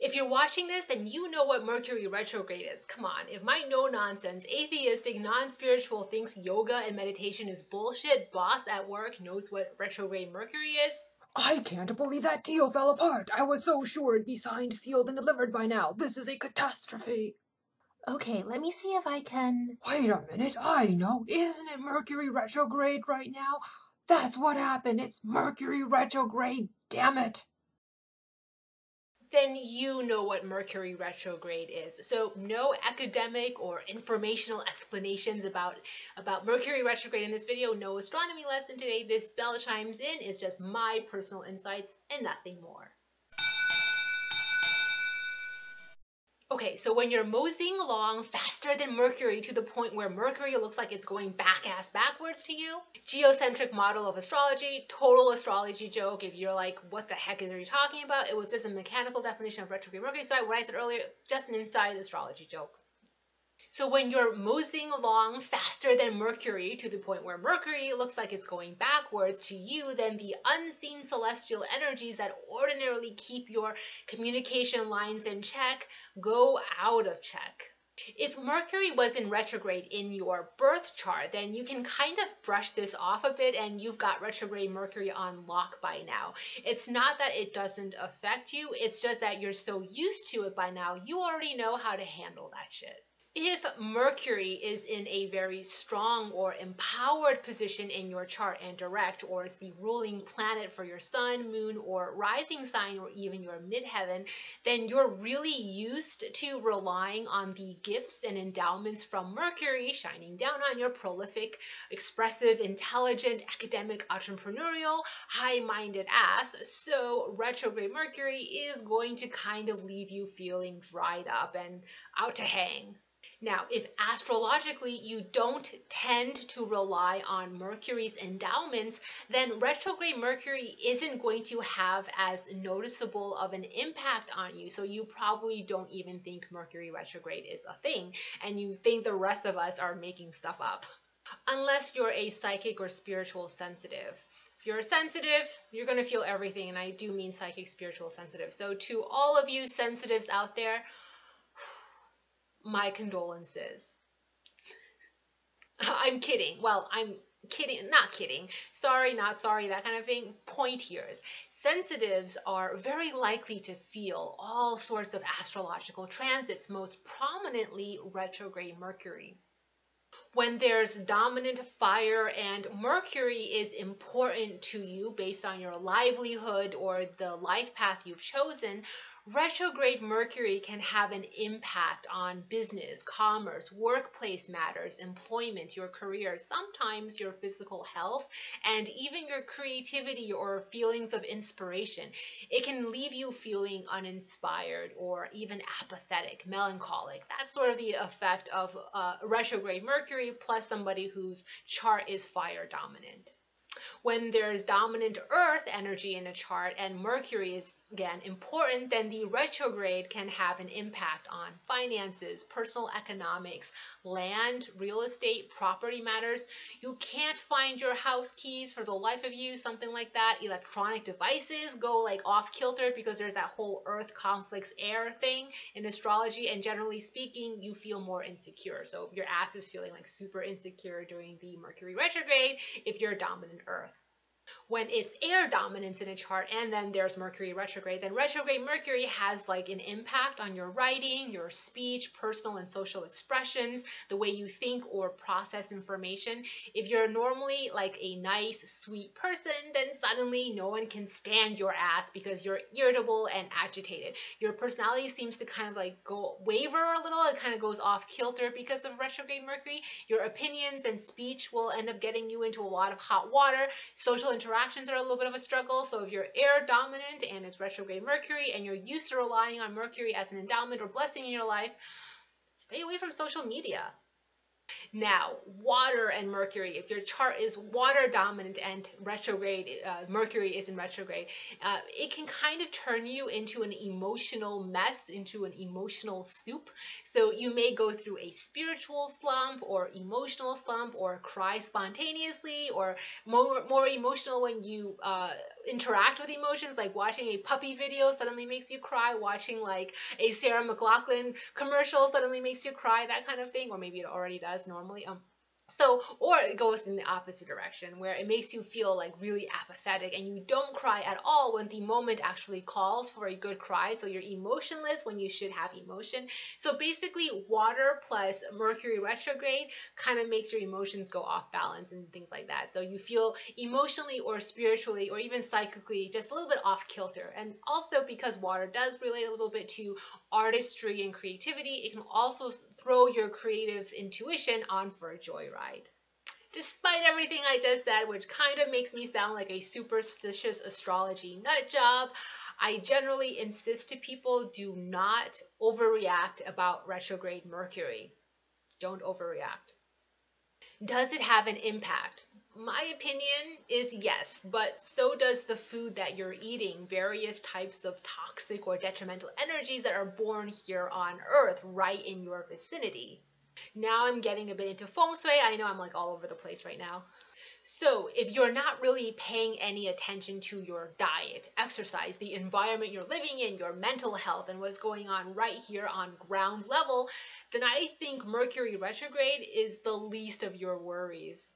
If you're watching this, then you know what Mercury retrograde is. Come on, if my no-nonsense, atheistic, non-spiritual thinks yoga and meditation is bullshit, boss at work knows what retrograde Mercury is. I can't believe that deal fell apart. I was so sure it'd be signed, sealed, and delivered by now. This is a catastrophe. Okay, let me see if I can... Wait a minute, I know. Isn't it Mercury retrograde right now? That's what happened. It's Mercury retrograde, damn it. Then you know what Mercury retrograde is. So no academic or informational explanations about Mercury retrograde in this video. No astronomy lesson today. This bell chimes in is just my personal insights and nothing more. Okay, so when you're moseying along faster than Mercury to the point where Mercury looks like it's going back-ass backwards to you, geocentric model of astrology, total astrology joke. If you're like, what the heck are you talking about? It was just a mechanical definition of retrograde Mercury. So what I said earlier, just an inside astrology joke. So when you're moseying along faster than Mercury to the point where Mercury looks like it's going backwards to you, then the unseen celestial energies that ordinarily keep your communication lines in check go out of check. If Mercury was in retrograde in your birth chart, then you can kind of brush this off a bit and you've got retrograde Mercury on lock by now. It's not that it doesn't affect you, it's just that you're so used to it by now, you already know how to handle that shit. If Mercury is in a very strong or empowered position in your chart and direct, or it's the ruling planet for your sun, moon, or rising sign, or even your midheaven, then you're really used to relying on the gifts and endowments from Mercury shining down on your prolific, expressive, intelligent, academic, entrepreneurial, high-minded ass. So retrograde Mercury is going to kind of leave you feeling dried up and out to hang. Now, if astrologically you don't tend to rely on Mercury's endowments, then retrograde Mercury isn't going to have as noticeable of an impact on you. So you probably don't even think Mercury retrograde is a thing, and you think the rest of us are making stuff up. Unless you're a psychic or spiritual sensitive. If you're sensitive, you're going to feel everything, and I do mean psychic, spiritual, sensitive. So to all of you sensitives out there, my condolences. I'm kidding. Well, I'm kidding, not kidding. Sorry, not sorry, that kind of thing. Point here is sensitives are very likely to feel all sorts of astrological transits, most prominently retrograde Mercury. When there's dominant fire and Mercury is important to you based on your livelihood or the life path you've chosen, retrograde Mercury can have an impact on business, commerce, workplace matters, employment, your career, sometimes your physical health, and even your creativity or feelings of inspiration. It can leave you feeling uninspired or even apathetic, melancholic. That's sort of the effect of retrograde Mercury plus somebody whose chart is fire dominant. When there's dominant earth energy in a chart and Mercury is, again, important, then the retrograde can have an impact on finances, personal economics, land, real estate, property matters. You can't find your house keys for the life of you, something like that. Electronic devices go like off kilter because there's that whole earth conflicts air thing in astrology, and generally speaking, you feel more insecure. So your ass is feeling like super insecure during the Mercury retrograde if you're dominant earth. When it's air dominance in a chart and then there's Mercury retrograde, then retrograde Mercury has like an impact on your writing, your speech, personal and social expressions, the way you think or process information. If you're normally like a nice, sweet person, then suddenly no one can stand your ass because you're irritable and agitated. Your personality seems to kind of like waver a little. It kind of goes off kilter because of retrograde Mercury. Your opinions and speech will end up getting you into a lot of hot water. Social interactions are a little bit of a struggle. So if you're air dominant and it's retrograde Mercury and you're used to relying on Mercury as an endowment or blessing in your life, stay away from social media. Now, water and Mercury, if your chart is water dominant and retrograde, Mercury is in retrograde, it can kind of turn you into an emotional mess, into an emotional soup. So you may go through a spiritual slump or emotional slump or cry spontaneously or more emotional when you interact with emotions, like watching a puppy video suddenly makes you cry, watching like a Sarah McLachlan commercial suddenly makes you cry, that kind of thing, or maybe it already does normally. So, or it goes in the opposite direction where it makes you feel like really apathetic and you don't cry at all when the moment actually calls for a good cry. So you're emotionless when you should have emotion. So basically, water plus Mercury retrograde kind of makes your emotions go off balance and things like that. So you feel emotionally or spiritually or even psychically just a little bit off kilter. And also because water does relate a little bit to artistry and creativity, it can also throw your creative intuition on for a joyride. Despite everything I just said, which kind of makes me sound like a superstitious astrology nut job, I generally insist to people do not overreact about retrograde Mercury. Don't overreact. Does it have an impact? My opinion is yes, but so does the food that you're eating, various types of toxic or detrimental energies that are born here on Earth, right in your vicinity. Now I'm getting a bit into feng shui. I know I'm like all over the place right now. So if you're not really paying any attention to your diet, exercise, the environment you're living in, your mental health, and what's going on right here on ground level, then I think Mercury retrograde is the least of your worries.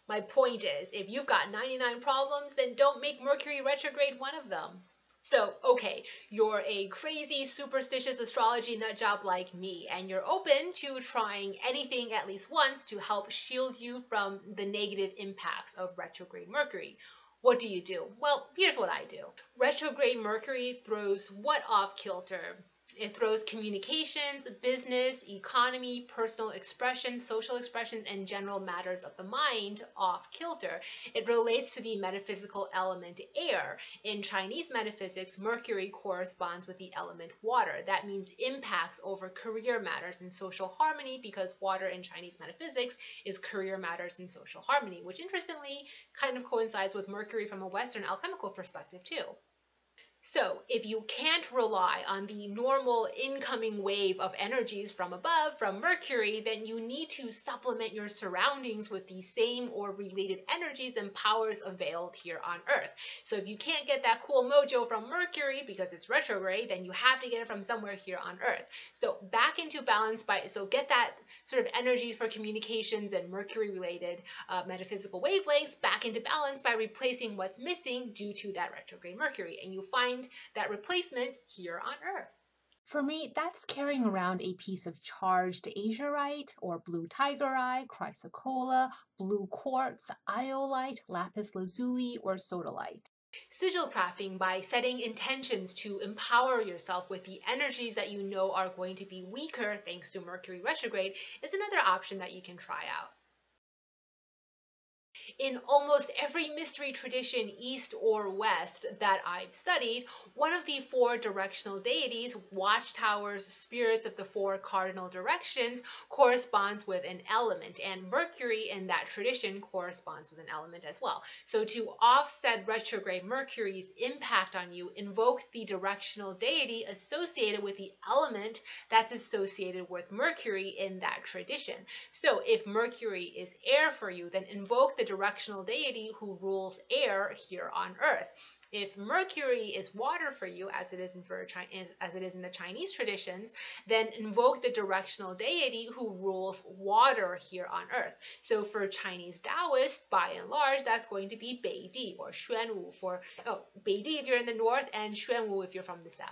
My point is, if you've got 99 problems, then don't make Mercury retrograde one of them. So, okay, you're a crazy, superstitious astrology nut job like me, and you're open to trying anything at least once to help shield you from the negative impacts of retrograde Mercury. What do you do? Well, here's what I do. Retrograde Mercury throws what off kilter? It throws communications, business, economy, personal expressions, social expressions, and general matters of the mind off kilter. It relates to the metaphysical element air. In Chinese metaphysics, Mercury corresponds with the element water. That means impacts over career matters and social harmony, because water in Chinese metaphysics is career matters and social harmony, which interestingly kind of coincides with Mercury from a Western alchemical perspective too. So if you can't rely on the normal incoming wave of energies from above, from Mercury, then you need to supplement your surroundings with the same or related energies and powers availed here on Earth. So if you can't get that cool mojo from Mercury because it's retrograde, then you have to get it from somewhere here on Earth. So back into balance so get that sort of energy for communications and Mercury related metaphysical wavelengths back into balance by replacing what's missing due to that retrograde Mercury. And you find that replacement here on Earth. For me, that's carrying around a piece of charged azurite or blue tigerite, chrysocolla, blue quartz, iolite, lapis lazuli, or sodalite. Sigil crafting by setting intentions to empower yourself with the energies that you know are going to be weaker thanks to Mercury retrograde is another option that you can try out. In almost every mystery tradition, East or West, that I've studied, one of the four directional deities, watchtowers, spirits of the four cardinal directions, corresponds with an element, and Mercury in that tradition corresponds with an element as well. So to offset retrograde Mercury's impact on you, invoke the directional deity associated with the element that's associated with Mercury in that tradition. So if Mercury is air for you, then invoke the directional deity who rules air here on Earth. If Mercury is water for you, as it is in the Chinese traditions, then invoke the directional deity who rules water here on Earth. So for Chinese Taoists, by and large, that's going to be Beidi or Xuanwu Beidi if you're in the north and Xuanwu if you're from the south.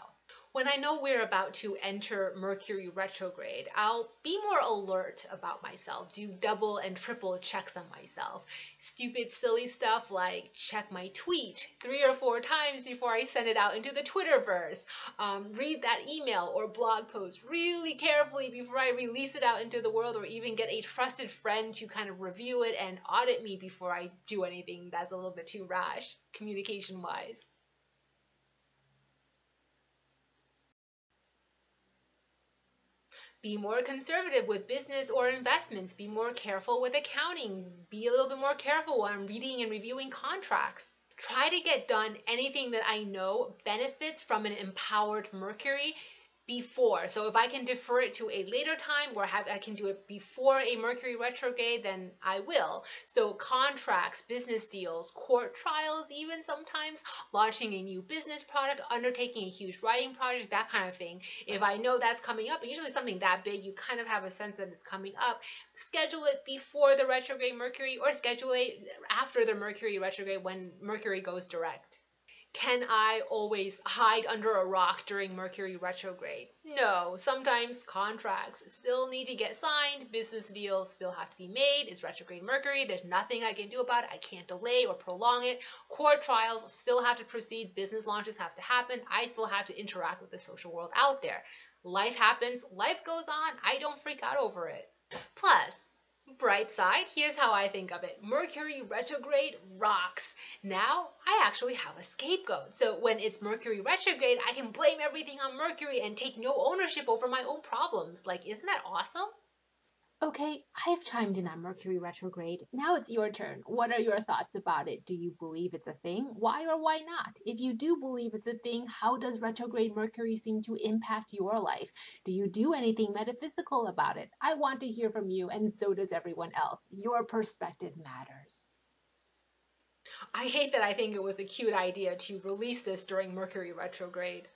When I know we're about to enter Mercury retrograde, I'll be more alert about myself, do double and triple checks on myself. Stupid, silly stuff like check my tweet 3 or 4 times before I send it out into the Twitterverse. Read that email or blog post really carefully before I release it out into the world, or even get a trusted friend to kind of review it and audit me before I do anything that's a little bit too rash, communication-wise. Be more conservative with business or investments. Be more careful with accounting. Be a little bit more careful when reading and reviewing contracts. Try to get done anything that I know benefits from an empowered Mercury before. So if I can defer it to a later time or I can do it before a Mercury retrograde, then I will. So contracts, business deals, court trials, even sometimes launching a new business product, undertaking a huge writing project, that kind of thing. If I know that's coming up, and usually something that big, you kind of have a sense that it's coming up, schedule it before the retrograde Mercury or schedule it after the Mercury retrograde when Mercury goes direct. Can I always hide under a rock during Mercury retrograde? No, sometimes contracts still need to get signed, business deals still have to be made. It's retrograde Mercury, there's nothing I can do about it. I can't delay or prolong it. Court trials still have to proceed, business launches have to happen. I still have to interact with the social world out there. Life happens, life goes on. I don't freak out over it. Plus, bright side, here's how I think of it. Mercury retrograde rocks. Now I actually have a scapegoat. So when it's Mercury retrograde, I can blame everything on Mercury and take no ownership over my own problems. Like, isn't that awesome? Okay, I've chimed in on Mercury retrograde. Now it's your turn. What are your thoughts about it? Do you believe it's a thing? Why or why not? If you do believe it's a thing, how does retrograde Mercury seem to impact your life? Do you do anything metaphysical about it? I want to hear from you, and so does everyone else. Your perspective matters. I hate that I think it was a cute idea to release this during Mercury retrograde.